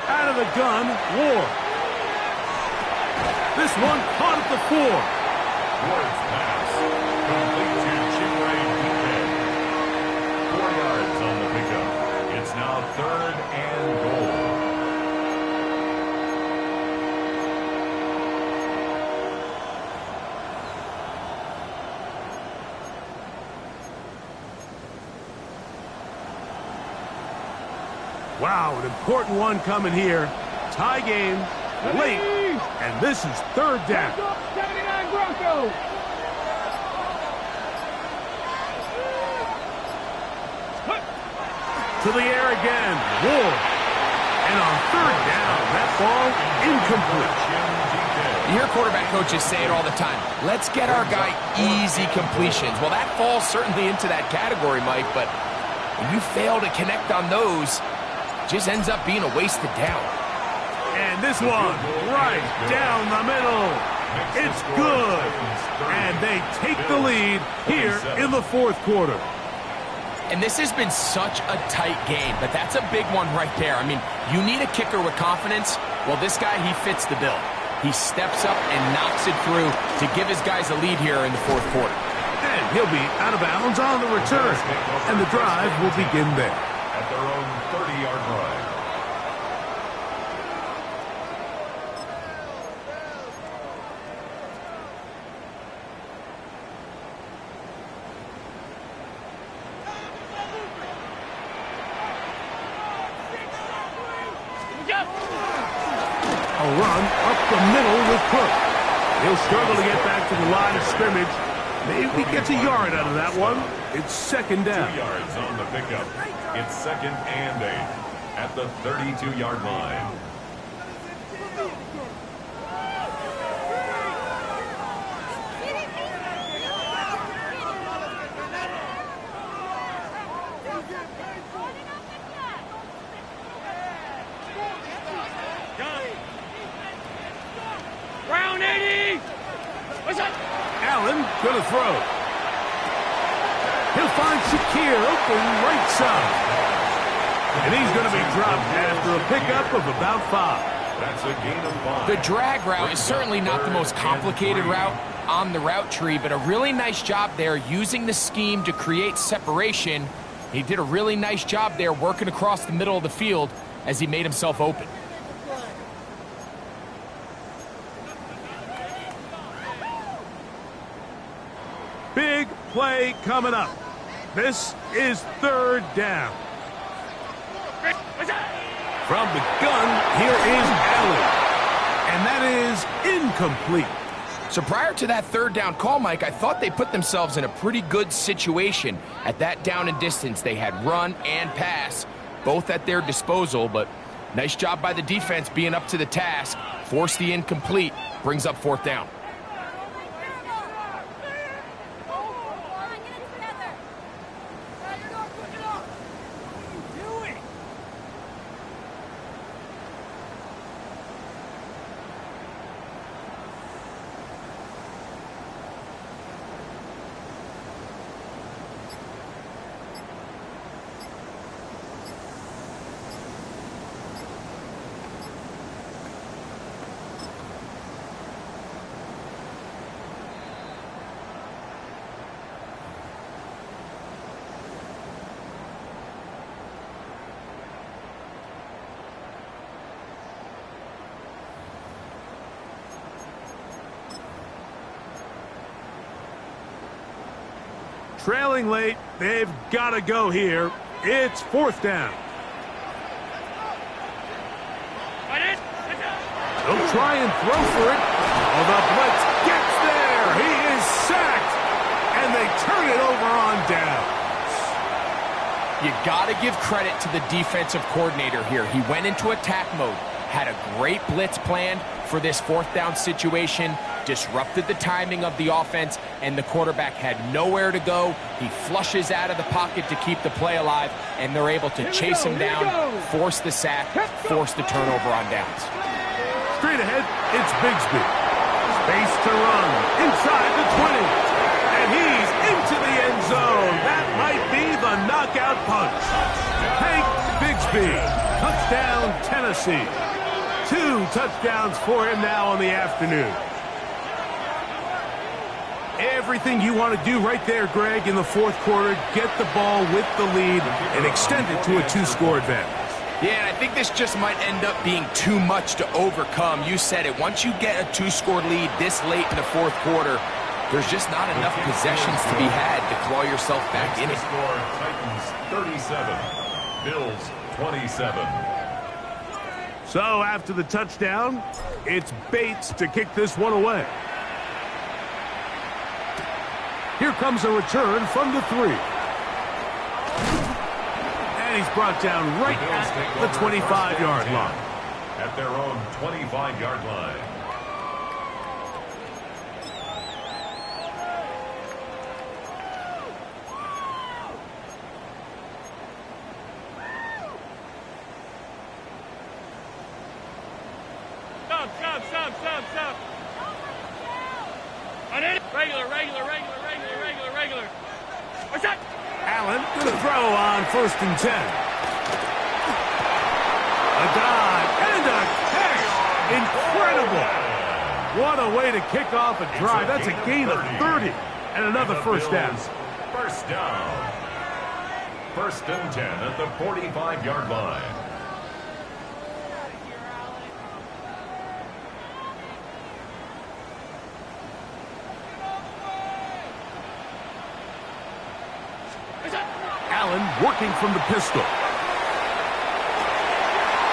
Out of the gun, Ward. This one caught at the 4. Ward's pass. Complete to Chimray Dike. 4 yards on the pickup. It's now 3rd and goal. Wow, an important one coming here. Tie game, late, and this is 3rd down. 79 Broncos. To the air again, Ward. And on 3rd down, that ball incomplete. You hear quarterback coaches say it all the time. Let's get our guy easy completions. Well, that falls certainly into that category, Mike, but when you fail to connect on those, just ends up being a wasted down. And this one, right down the middle. It's good. And they take the lead here in the 4th quarter. And this has been such a tight game, but that's a big one right there. I mean, you need a kicker with confidence. Well, this guy, he fits the bill. He steps up and knocks it through to give his guys a lead here in the 4th quarter. And he'll be out of bounds on the return. And the drive will begin there. At their own 30-yard line. A run up the middle with Cook. He'll struggle to get back to the line of scrimmage. Maybe gets a yard out of that one. It's 2nd down. 2 yards on the pickup. It's 2nd and 8 at the 32-yard line. Brown 80. What's up? Allen gonna throw. He'll find Shakir open right side. And he's going to be dropped after a pickup of about 5. That's a gain of 5. The drag route is certainly not the most complicated route on the route tree, but a really nice job there using the scheme to create separation. He did a really nice job there working across the middle of the field as he made himself open. Big play coming up. This is 3rd down. From the gun, here is Allen. And that is incomplete. So prior to that third down call, Mike, I thought they put themselves in a pretty good situation at that down and distance. They had run and pass, both at their disposal, but nice job by the defense being up to the task. Forced the incomplete, brings up fourth down. Trailing late, they've got to go here. It's fourth down. They'll try and throw for it. Oh, the blitz gets there. He is sacked. And they turn it over on downs. You got to give credit to the defensive coordinator here. He went into attack mode, had a great blitz planned for this fourth down situation, disrupted the timing of the offense, and the quarterback had nowhere to go. He flushes out of the pocket to keep the play alive, and they're able to chase him down, force the sack, force the turnover on downs. Straight ahead, it's Bigsby. Space to run inside the 20. And he's into the end zone. That might be the knockout punch. Hank Bigsby. Touchdown, Tennessee. 2 touchdowns for him now on the afternoon. Everything you want to do right there, Greg, in the fourth quarter, get the ball with the lead and extend it to a 2-score advantage. Yeah, and I think this just might end up being too much to overcome. You said it. Once you get a 2-score lead this late in the fourth quarter, there's just not enough possessions to be had to claw yourself back in it. Score Titans 37, Bills 27. So after the touchdown, it's Bates to kick this one away. Here comes a return from the 3. And he's brought down right at the 25-yard line. At their own 25-yard line. Stop. On it. Regular. What's that? Allen to the throw on 1st and 10. A dive and a catch. Incredible. What a way to kick off a drive. That's a gain of 30 and another first down. First down. 1st and 10 at the 45-yard line. Allen working from the pistol.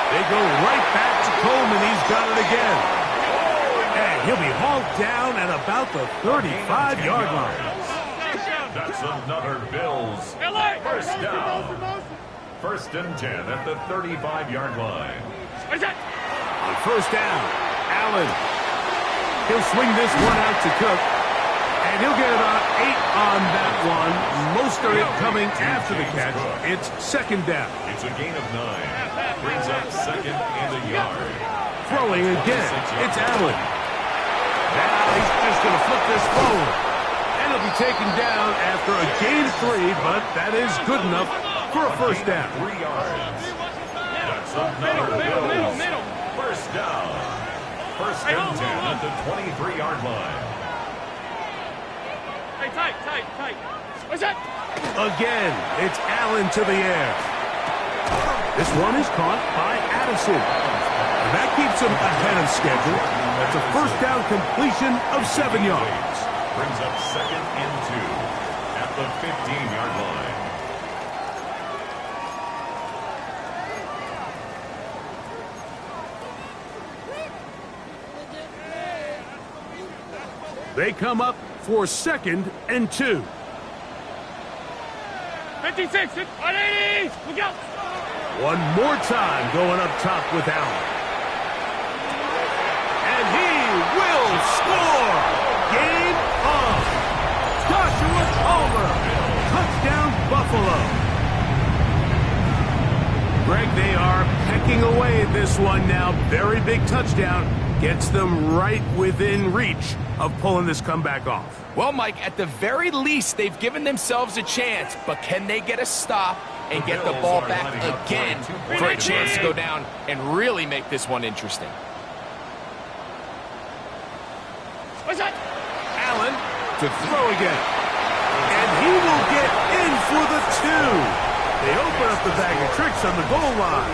They go right back to Coleman. He's got it again. And he'll be hauled down at about the 35-yard line. That's another Bills first down. 1st and 10 at the 35-yard line. On 1st down, Allen. He'll swing this one out to Cook. And he'll get about 8 on that one. Most of it coming after the catch. It's 2nd down. It's a gain of 9. Brings up 2nd and a yard. Throwing again. It's Allen. Now he's just going to flip this forward. And he'll be taken down after a gain of 3, but that is good enough for a first down. 3 yards. That's another Bills first down. 1st and 10 at the 23-yard line. Tight. What's that? Again, it's Allen to the air. This one is caught by Addison. And that keeps him ahead of schedule. That's a first down completion of 7 yards. Brings up 2nd and 2 at the 15-yard line. They come up for 2nd and 2. 56, 180, we go. One more time going up top with Allen. And he will score! Game on! Joshua Palmer! Touchdown Buffalo! Greg, they are pecking away at this one now. Very big touchdown. Gets them right within reach of pulling this comeback off. Well, Mike, at the very least, they've given themselves a chance, but can they get a stop and get the ball back again for a chance to go down and really make this one interesting? Allen to throw again. And he will get in for the 2. They open up the bag of tricks on the goal line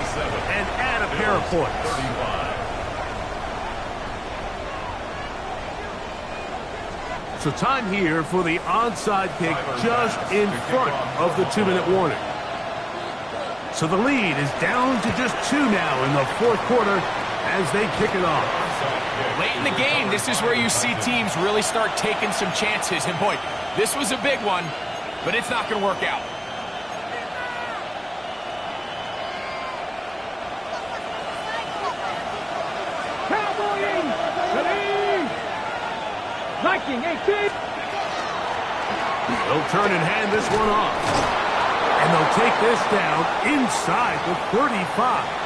and add a pair of points. So time here for the onside kick just in front of the 2-minute warning. So the lead is down to just 2 now in the 4th quarter as they kick it off. Late in the game, this is where you see teams really start taking some chances. And boy, this was a big one, but it's not going to work out. Viking 18. They'll turn and hand this one off. And they'll take this down inside the 35.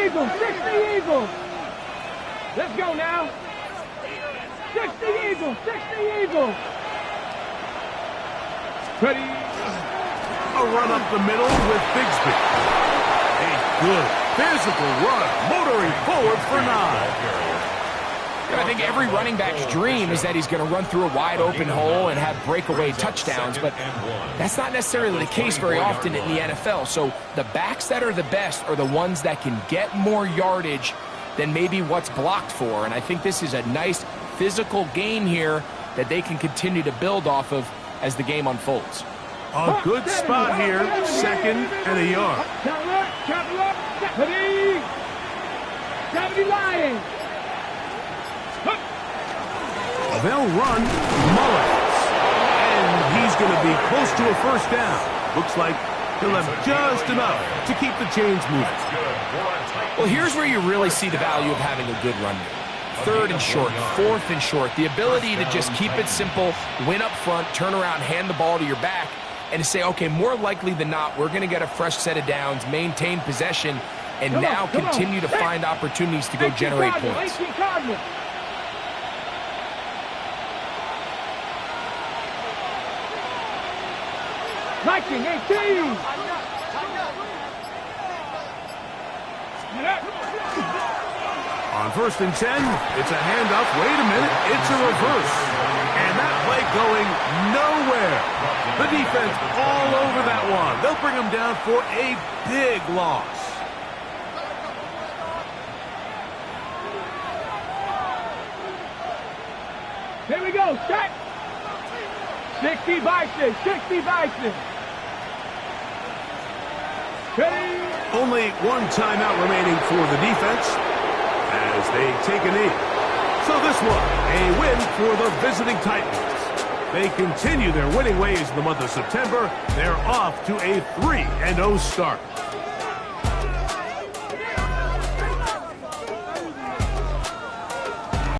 Eagles, 60 Eagles. Let's go now. 60 Eagles, 60 Eagles. Ready. A run up the middle with Bigsby. A good physical run, motoring forward for 9. I think every running back's dream is that he's going to run through a wide open hole and have breakaway touchdowns, but that's not necessarily the case very often in the NFL. So the backs that are the best are the ones that can get more yardage than maybe what's blocked for. And I think this is a nice physical game here that they can continue to build off of as the game unfolds. A good spot here, 2nd and a yard. They'll run Mullins, and he's going to be close to a 1st down. Looks like he'll have just enough to keep the chains moving. Well, here's where you really see the value of having a good run game. 3rd and short, 4th and short, the ability to just keep it simple, win up front, turn around, hand the ball to your back, and to say, okay, more likely than not, we're going to get a fresh set of downs, maintain possession, and now continue to find opportunities to go generate points. Viking 18. On 1st and 10, it's a handoff. Wait a minute, it's a reverse. And that play going nowhere. The defense all over that one. They'll bring them down for a big loss. Here we go, set. 60 Bison, 60 Bison. Ready. Only one timeout remaining for the defense as they take a knee. So this one, a win for the visiting Titans. They continue their winning ways in the month of September. They're off to a 3-0 start.